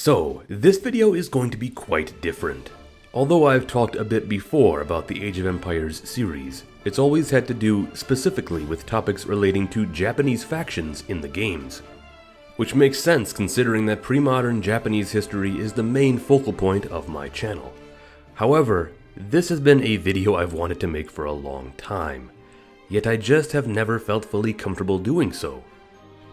So, this video is going to be quite different. Although I've talked a bit before about the Age of Empires series, it's always had to do specifically with topics relating to Japanese factions in the games. Which makes sense considering that pre-modern Japanese history is the main focal point of my channel. However, this has been a video I've wanted to make for a long time, yet I just have never felt fully comfortable doing so.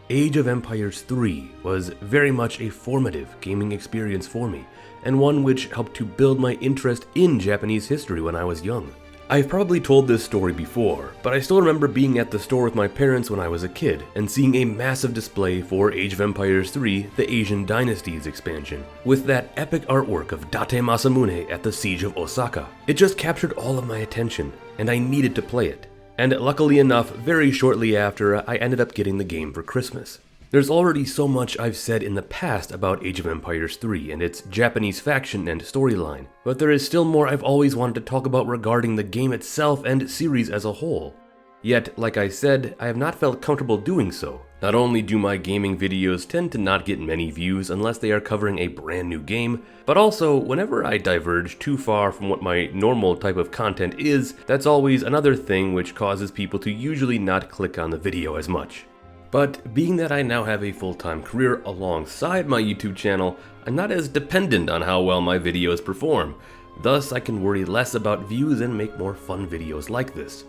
Age of Empires 3 was very much a formative gaming experience for me, and one which helped to build my interest in Japanese history when I was young. I've probably told this story before, but I still remember being at the store with my parents when I was a kid and seeing a massive display for Age of Empires 3, the Asian Dynasties expansion, with that epic artwork of Date Masamune at the Siege of Osaka. It just captured all of my attention, and I needed to play it. And luckily enough, very shortly after, I ended up getting the game for Christmas. There's already so much I've said in the past about Age of Empires 3 and its Japanese faction and storyline, but there is still more I've always wanted to talk about regarding the game itself and series as a whole. Yet, like I said, I have not felt comfortable doing so. Not only do my gaming videos tend to not get many views unless they are covering a brand new game, but also whenever I diverge too far from what my normal type of content is, that's always another thing which causes people to usually not click on the video as much. But being that I now have a full-time career alongside my YouTube channel, I'm not as dependent on how well my videos perform. Thus, I can worry less about views and make more fun videos like this.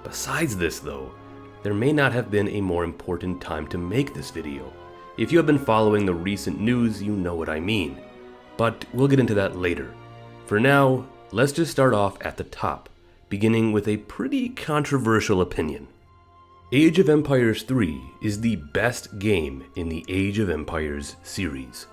Besides this though, there may not have been a more important time to make this video. If you have been following the recent news, you know what I mean. But we'll get into that later. For now, let's just start off at the top, beginning with a pretty controversial opinion. Age of Empires 3 is the best game in the Age of Empires series.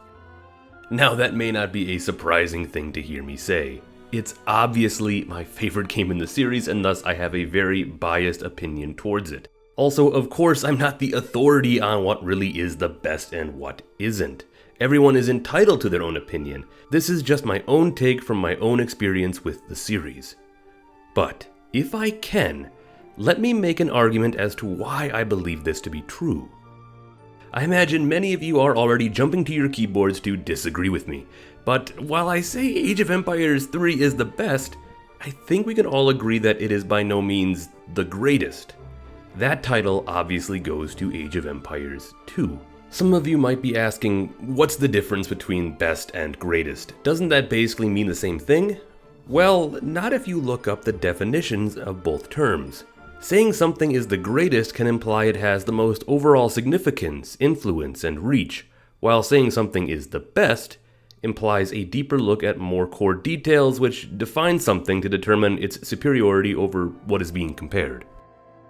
Now that may not be a surprising thing to hear me say. It's obviously my favorite game in the series, and thus I have a very biased opinion towards it. Also, of course, I'm not the authority on what really is the best and what isn't. Everyone is entitled to their own opinion. This is just my own take from my own experience with the series. But, if I can, let me make an argument as to why I believe this to be true. I imagine many of you are already jumping to your keyboards to disagree with me, but while I say Age of Empires 3 is the best, I think we can all agree that it is by no means the greatest. That title obviously goes to Age of Empires 2. Some of you might be asking, what's the difference between best and greatest? Doesn't that basically mean the same thing? Well, not if you look up the definitions of both terms. Saying something is the greatest can imply it has the most overall significance, influence, and reach, while saying something is the best implies a deeper look at more core details which define something to determine its superiority over what is being compared.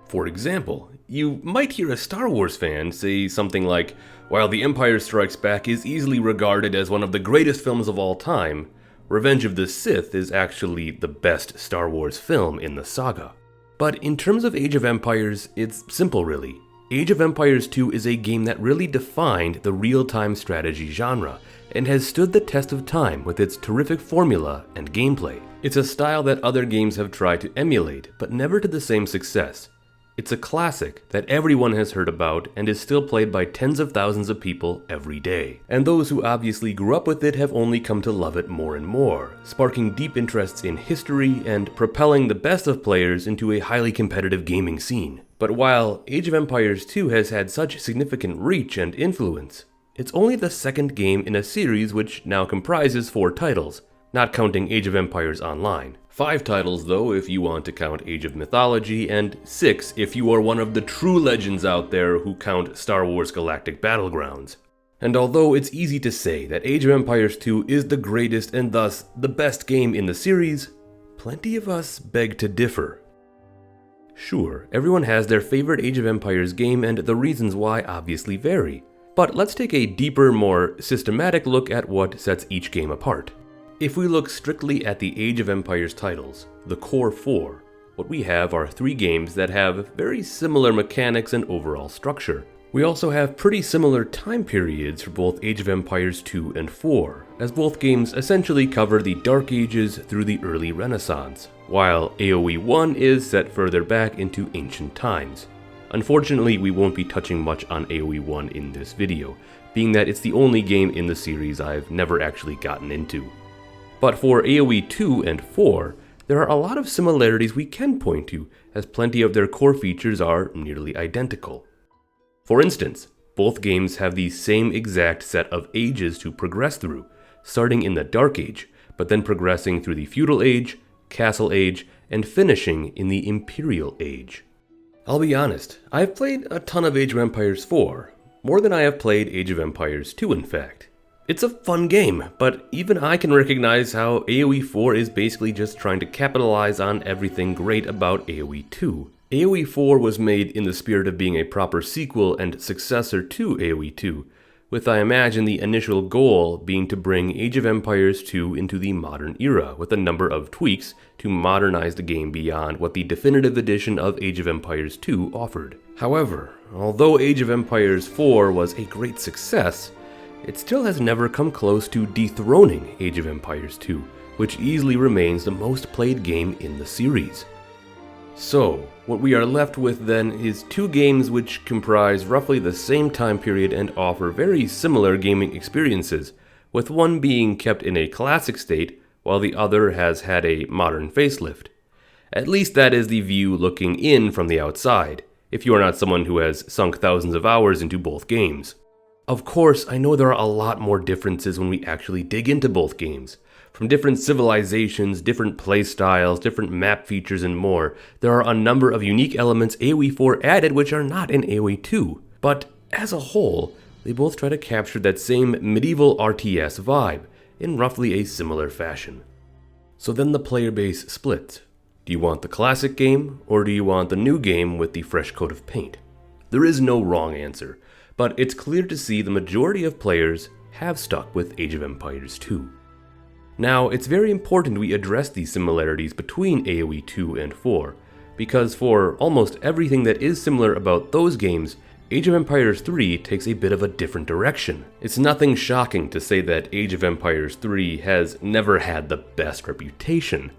For example, you might hear a Star Wars fan say something like, while The Empire Strikes Back is easily regarded as one of the greatest films of all time, Revenge of the Sith is actually the best Star Wars film in the saga. But in terms of Age of Empires, it's simple really. Age of Empires 2 is a game that really defined the real-time strategy genre, and has stood the test of time with its terrific formula and gameplay. It's a style that other games have tried to emulate, but never to the same success. It's a classic that everyone has heard about and is still played by tens of thousands of people every day. And those who obviously grew up with it have only come to love it more and more, sparking deep interests in history and propelling the best of players into a highly competitive gaming scene. But while Age of Empires 2 has had such significant reach and influence, it's only the second game in a series which now comprises 4 titles, not counting Age of Empires Online. 5 titles though if you want to count Age of Mythology, and 6 if you are one of the true legends out there who count Star Wars Galactic Battlegrounds. And although it's easy to say that Age of Empires 2 is the greatest and thus the best game in the series, plenty of us beg to differ. Sure, everyone has their favorite Age of Empires game and the reasons why obviously vary. But let's take a deeper, more systematic look at what sets each game apart. If we look strictly at the Age of Empires titles, the core 4, what we have are 3 games that have very similar mechanics and overall structure. We also have pretty similar time periods for both Age of Empires 2 and 4, as both games essentially cover the Dark Ages through the early Renaissance, while AoE 1 is set further back into ancient times. Unfortunately, we won't be touching much on AoE 1 in this video, being that it's the only game in the series I've never actually gotten into. But for AoE 2 and 4, there are a lot of similarities we can point to, as plenty of their core features are nearly identical. For instance, both games have the same exact set of ages to progress through, starting in the Dark Age, but then progressing through the Feudal Age, Castle Age, and finishing in the Imperial Age. I'll be honest, I've played a ton of Age of Empires 4, more than I have played Age of Empires 2 in fact. It's a fun game, but even I can recognize how AoE 4 is basically just trying to capitalize on everything great about AoE 2. AoE 4 was made in the spirit of being a proper sequel and successor to AoE 2, with I imagine the initial goal being to bring Age of Empires 2 into the modern era with a number of tweaks to modernize the game beyond what the definitive edition of Age of Empires 2 offered. However, although Age of Empires 4 was a great success, it still has never come close to dethroning Age of Empires 2, which easily remains the most played game in the series. So, what we are left with then is two games which comprise roughly the same time period and offer very similar gaming experiences, with one being kept in a classic state while the other has had a modern facelift. At least that is the view looking in from the outside, if you are not someone who has sunk thousands of hours into both games. Of course, I know there are a lot more differences when we actually dig into both games. From different civilizations, different playstyles, different map features, and more, there are a number of unique elements AoE 4 added which are not in AoE 2. But as a whole, they both try to capture that same medieval RTS vibe in roughly a similar fashion. So then the player base splits. Do you want the classic game, or do you want the new game with the fresh coat of paint? There is no wrong answer, but it's clear to see the majority of players have stuck with Age of Empires 2. Now, it's very important we address these similarities between AoE 2 and 4, because for almost everything that is similar about those games, Age of Empires 3 takes a bit of a different direction. It's nothing shocking to say that Age of Empires 3 has never had the best reputation.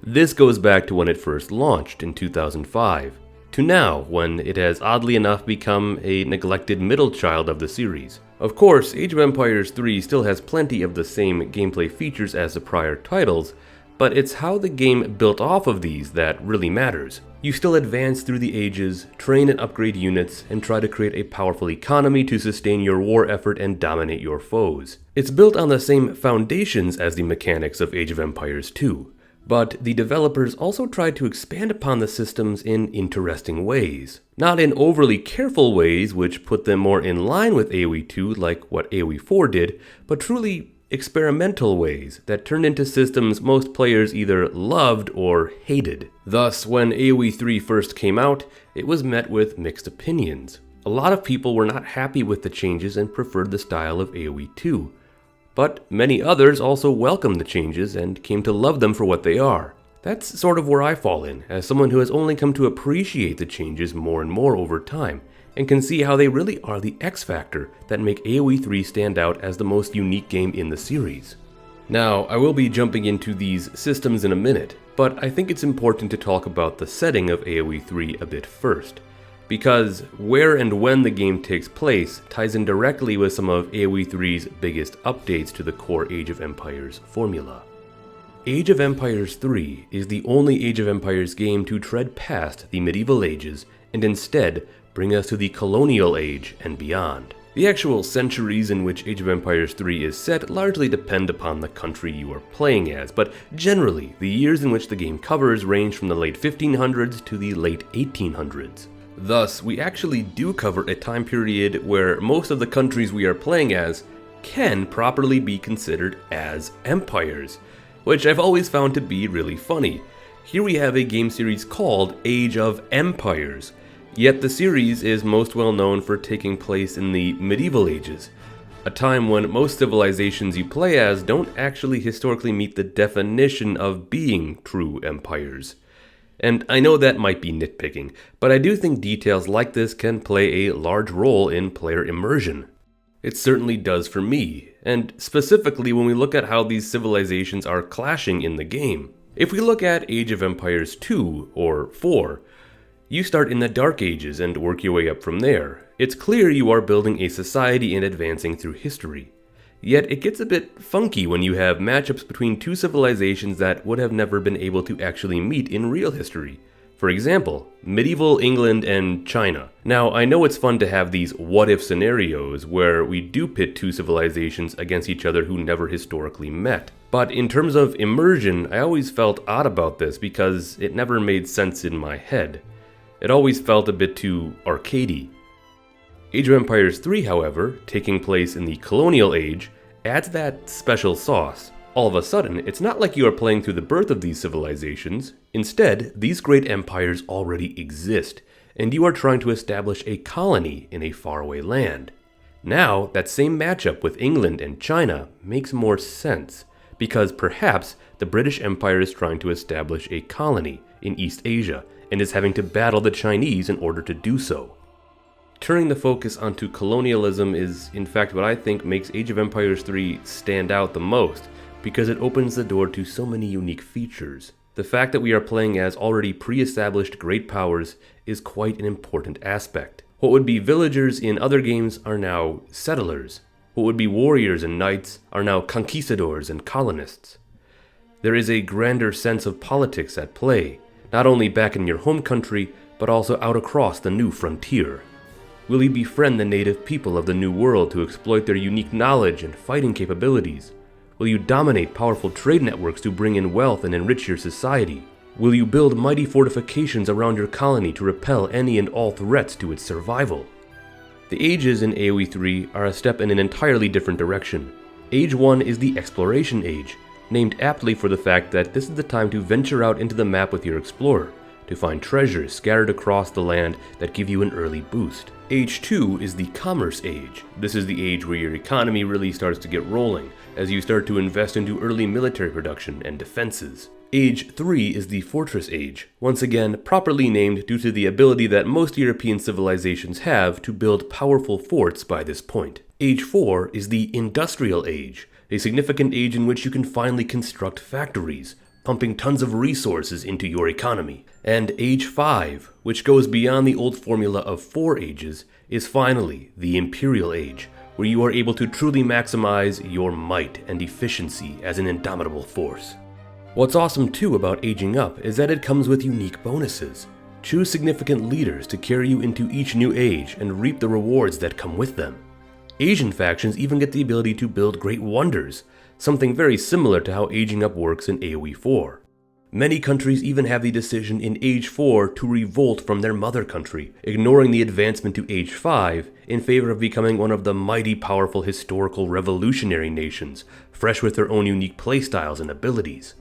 This goes back to when it first launched in 2005, to now, when it has oddly enough become a neglected middle child of the series. Of course, Age of Empires 3 still has plenty of the same gameplay features as the prior titles, but it's how the game built off of these that really matters. You still advance through the ages, train and upgrade units, and try to create a powerful economy to sustain your war effort and dominate your foes. It's built on the same foundations as the mechanics of Age of Empires 2. But the developers also tried to expand upon the systems in interesting ways. Not in overly careful ways which put them more in line with AoE 2 like what AoE 4 did, but truly experimental ways that turned into systems most players either loved or hated. Thus, when AoE 3 first came out, it was met with mixed opinions. A lot of people were not happy with the changes and preferred the style of AoE 2. But many others also welcomed the changes and came to love them for what they are. That's sort of where I fall in, as someone who has only come to appreciate the changes more and more over time, and can see how they really are the X factor that make AoE 3 stand out as the most unique game in the series. Now, I will be jumping into these systems in a minute, but I think it's important to talk about the setting of AoE 3 a bit first, because where and when the game takes place ties in directly with some of AoE 3's biggest updates to the core Age of Empires formula. Age of Empires 3 is the only Age of Empires game to tread past the medieval ages and instead bring us to the colonial age and beyond. The actual centuries in which Age of Empires 3 is set largely depend upon the country you are playing as, but generally, the years in which the game covers range from the late 1500s to the late 1800s. Thus, we actually do cover a time period where most of the countries we are playing as can properly be considered as empires, which I've always found to be really funny. Here we have a game series called Age of Empires, yet the series is most well known for taking place in the medieval ages, a time when most civilizations you play as don't actually historically meet the definition of being true empires. And I know that might be nitpicking, but I do think details like this can play a large role in player immersion. It certainly does for me, and specifically when we look at how these civilizations are clashing in the game. If we look at Age of Empires 2 or 4, You start in the Dark Ages and work your way up from there. It's clear you are building a society and advancing through history. Yet it gets a bit funky when you have matchups between two civilizations that would have never been able to actually meet in real history. For example, medieval England and China. Now, I know it's fun to have these what-if scenarios where we do pit two civilizations against each other who never historically met. But in terms of immersion, I always felt odd about this because it never made sense in my head. It always felt a bit too arcadey. Age of Empires 3, however, taking place in the colonial age, adds that special sauce. All of a sudden, it's not like you are playing through the birth of these civilizations. Instead, these great empires already exist, and you are trying to establish a colony in a faraway land. Now, that same matchup with England and China makes more sense, because perhaps the British Empire is trying to establish a colony in East Asia, and is having to battle the Chinese in order to do so. Turning the focus onto colonialism is, in fact, what I think makes Age of Empires 3 stand out the most, because it opens the door to so many unique features. The fact that we are playing as already pre-established great powers is quite an important aspect. What would be villagers in other games are now settlers. What would be warriors and knights are now conquistadors and colonists. There is a grander sense of politics at play, not only back in your home country, but also out across the new frontier. Will you befriend the native people of the New World to exploit their unique knowledge and fighting capabilities? Will you dominate powerful trade networks to bring in wealth and enrich your society? Will you build mighty fortifications around your colony to repel any and all threats to its survival? The ages in AoE 3 are a step in an entirely different direction. Age 1 is the Exploration Age, named aptly for the fact that this is the time to venture out into the map with your explorer, to find treasures scattered across the land that give you an early boost. Age 2 is the Commerce Age. This is the age where your economy really starts to get rolling, as you start to invest into early military production and defenses. Age 3 is the Fortress Age, once again properly named due to the ability that most European civilizations have to build powerful forts by this point. Age 4 is the Industrial Age, a significant age in which you can finally construct factories, pumping tons of resources into your economy. And Age 5, which goes beyond the old formula of 4 ages, is finally the Imperial Age, where you are able to truly maximize your might and efficiency as an indomitable force. What's awesome too about aging up is that it comes with unique bonuses. Choose significant leaders to carry you into each new age and reap the rewards that come with them. Asian factions even get the ability to build great wonders, something very similar to how aging up works in AoE 4. Many countries even have the decision in Age 4 to revolt from their mother country, ignoring the advancement to Age 5 in favor of becoming one of the mighty powerful historical revolutionary nations, fresh with their own unique playstyles and abilities.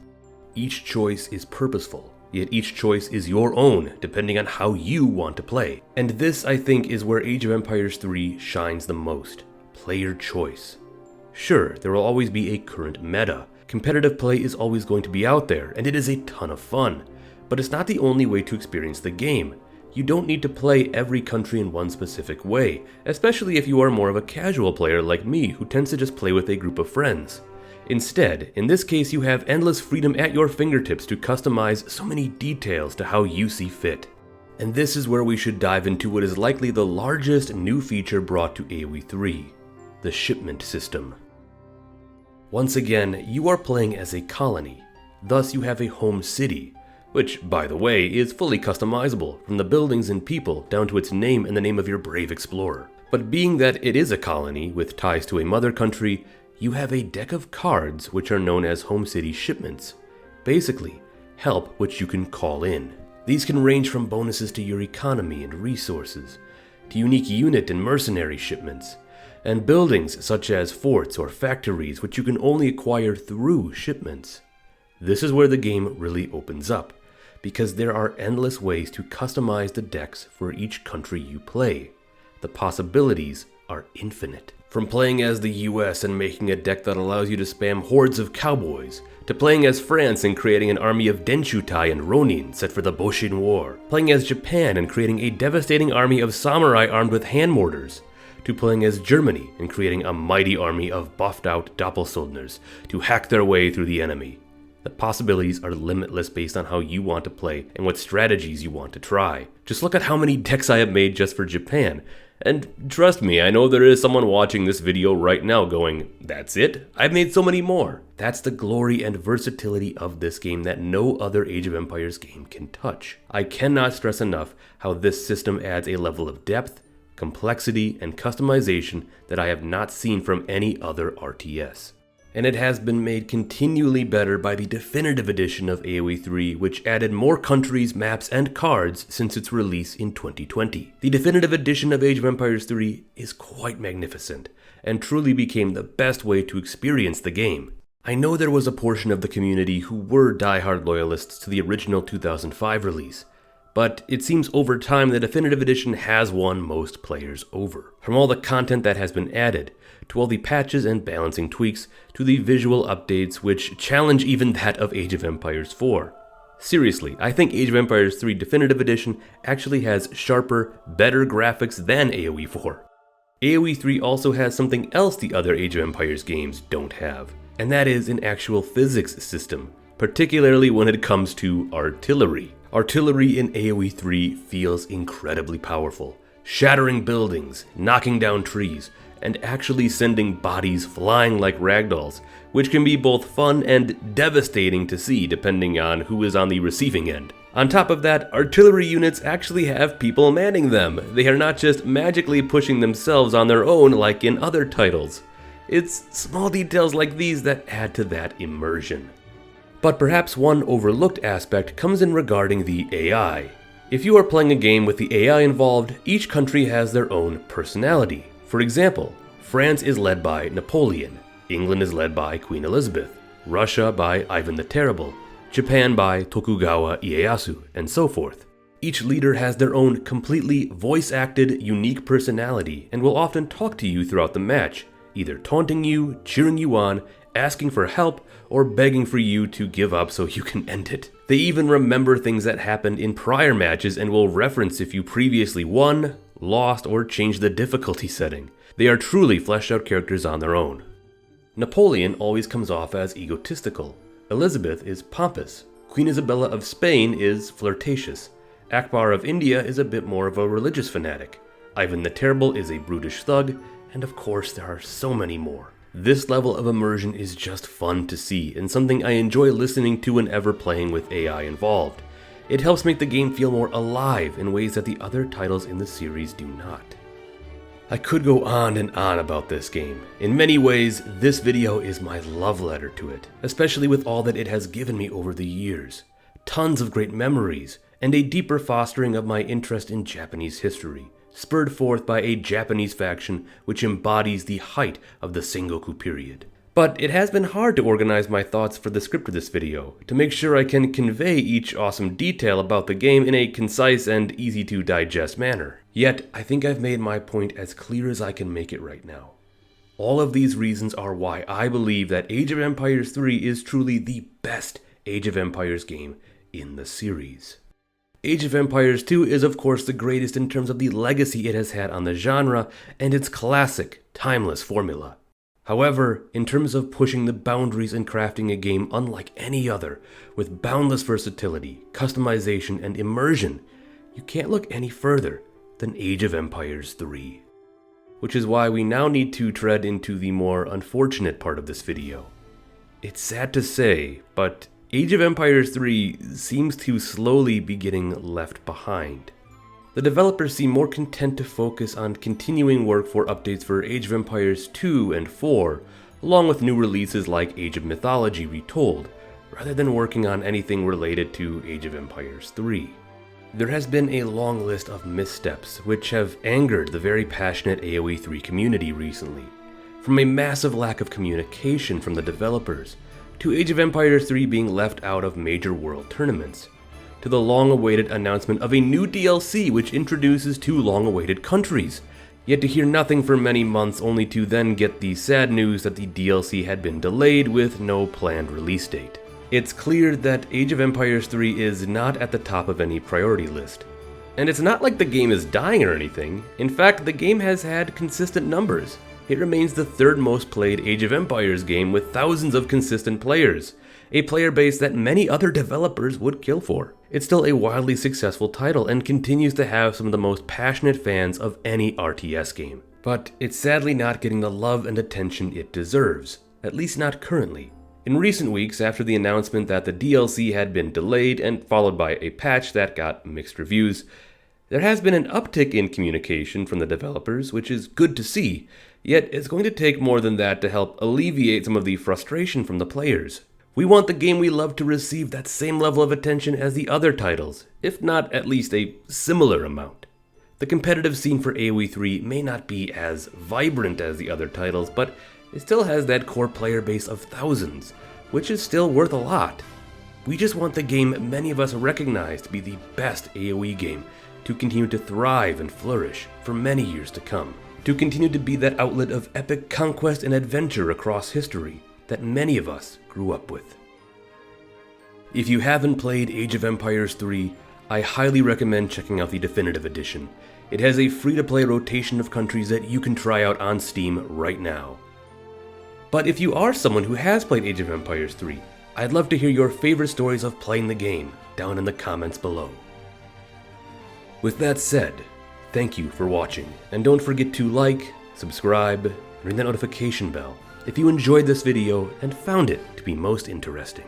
Each choice is purposeful, yet each choice is your own, depending on how you want to play. And this, I think, is where Age of Empires 3 shines the most. Player choice. Sure, there will always be a current meta. Competitive play is always going to be out there, and it is a ton of fun. But it's not the only way to experience the game. You don't need to play every country in one specific way, especially if you are more of a casual player like me who tends to just play with a group of friends. Instead, in this case, you have endless freedom at your fingertips to customize so many details to how you see fit. And this is where we should dive into what is likely the largest new feature brought to AoE 3, the shipment system. Once again, you are playing as a colony, thus you have a home city, which, by the way, is fully customizable, from the buildings and people down to its name and the name of your brave explorer. But being that it is a colony with ties to a mother country, you have a deck of cards which are known as home city shipments. Basically, help which you can call in. These can range from bonuses to your economy and resources, to unique unit and mercenary shipments, and buildings such as forts or factories which you can only acquire through shipments. This is where the game really opens up, because there are endless ways to customize the decks for each country you play. The possibilities are infinite. From playing as the US and making a deck that allows you to spam hordes of cowboys, to playing as France and creating an army of Denshutai and Ronin set for the Boshin War, playing as Japan and creating a devastating army of samurai armed with hand mortars, to playing as Germany and creating a mighty army of buffed out Doppelsoldners to hack their way through the enemy. The possibilities are limitless based on how you want to play and what strategies you want to try. Just look at how many decks I have made just for Japan. And trust me, I know there is someone watching this video right now going, "That's it? I've made so many more." That's the glory and versatility of this game that no other Age of Empires game can touch. I cannot stress enough how this system adds a level of depth, complexity, and customization that I have not seen from any other RTS. And it has been made continually better by the definitive edition of AoE 3, which added more countries, maps, and cards since its release in 2020. The definitive edition of Age of Empires 3 is quite magnificent, and truly became the best way to experience the game. I know there was a portion of the community who were die-hard loyalists to the original 2005 release, but it seems over time the definitive edition has won most players over. From all the content that has been added, to all the patches and balancing tweaks, to the visual updates which challenge even that of Age of Empires 4. Seriously, I think Age of Empires 3 Definitive Edition actually has sharper, better graphics than AoE 4. AoE 3 also has something else the other Age of Empires games don't have, and that is an actual physics system, particularly when it comes to artillery. Artillery in AoE 3 feels incredibly powerful, shattering buildings, knocking down trees, and actually sending bodies flying like ragdolls, which can be both fun and devastating to see depending on who is on the receiving end. On top of that, artillery units actually have people manning them. They are not just magically pushing themselves on their own like in other titles. It's small details like these that add to that immersion. But perhaps one overlooked aspect comes in regarding the AI. If you are playing a game with the AI involved, each country has their own personality. For example, France is led by Napoleon, England is led by Queen Elizabeth, Russia by Ivan the Terrible, Japan by Tokugawa Ieyasu, and so forth. Each leader has their own completely voice-acted, unique personality and will often talk to you throughout the match, either taunting you, cheering you on, asking for help, or begging for you to give up so you can end it. They even remember things that happened in prior matches and will reference if you previously won, lost, or changed the difficulty setting. They are truly fleshed out characters on their own. Napoleon always comes off as egotistical. Elizabeth is pompous. Queen Isabella of Spain is flirtatious. Akbar of India is a bit more of a religious fanatic. Ivan the Terrible is a brutish thug, and of course there are so many more. This level of immersion is just fun to see, and something I enjoy listening to whenever playing with AI involved. It helps make the game feel more alive in ways that the other titles in the series do not. I could go on and on about this game. In many ways, this video is my love letter to it, especially with all that it has given me over the years. Tons of great memories, and a deeper fostering of my interest in Japanese history, spurred forth by a Japanese faction which embodies the height of the Sengoku period. But it has been hard to organize my thoughts for the script of this video, to make sure I can convey each awesome detail about the game in a concise and easy to digest manner. Yet, I think I've made my point as clear as I can make it right now. All of these reasons are why I believe that Age of Empires 3 is truly the best Age of Empires game in the series. Age of Empires 2 is of course the greatest in terms of the legacy it has had on the genre and its classic, timeless formula. However, in terms of pushing the boundaries and crafting a game unlike any other, with boundless versatility, customization, and immersion, you can't look any further than Age of Empires 3. Which is why we now need to tread into the more unfortunate part of this video. It's sad to say, but Age of Empires 3 seems to slowly be getting left behind. The developers seem more content to focus on continuing work for updates for Age of Empires 2 and 4, along with new releases like Age of Mythology Retold, rather than working on anything related to Age of Empires 3. There has been a long list of missteps which have angered the very passionate AoE 3 community recently, from a massive lack of communication from the developers, to Age of Empires 3 being left out of major world tournaments, to the long-awaited announcement of a new DLC which introduces 2 long-awaited countries, yet to hear nothing for many months only to then get the sad news that the DLC had been delayed with no planned release date. It's clear that Age of Empires 3 is not at the top of any priority list. And it's not like the game is dying or anything. In fact, the game has had consistent numbers. It remains the 3rd most played Age of Empires game with thousands of consistent players, a player base that many other developers would kill for. It's still a wildly successful title and continues to have some of the most passionate fans of any RTS game. But it's sadly not getting the love and attention it deserves, at least not currently. In recent weeks, after the announcement that the DLC had been delayed and followed by a patch that got mixed reviews, there has been an uptick in communication from the developers, which is good to see, yet it's going to take more than that to help alleviate some of the frustration from the players. We want the game we love to receive that same level of attention as the other titles, if not at least a similar amount. The competitive scene for AoE 3 may not be as vibrant as the other titles, but it still has that core player base of thousands, which is still worth a lot. We just want the game many of us recognize to be the best AoE game, to continue to thrive and flourish for many years to come, to continue to be that outlet of epic conquest and adventure across history that many of us grew up with. If you haven't played Age of Empires 3, I highly recommend checking out the Definitive Edition. It has a free-to-play rotation of countries that you can try out on Steam right now. But if you are someone who has played Age of Empires 3, I'd love to hear your favorite stories of playing the game down in the comments below. With that said, thank you for watching, and don't forget to like, subscribe, and ring that notification bell if you enjoyed this video and found it to be most interesting.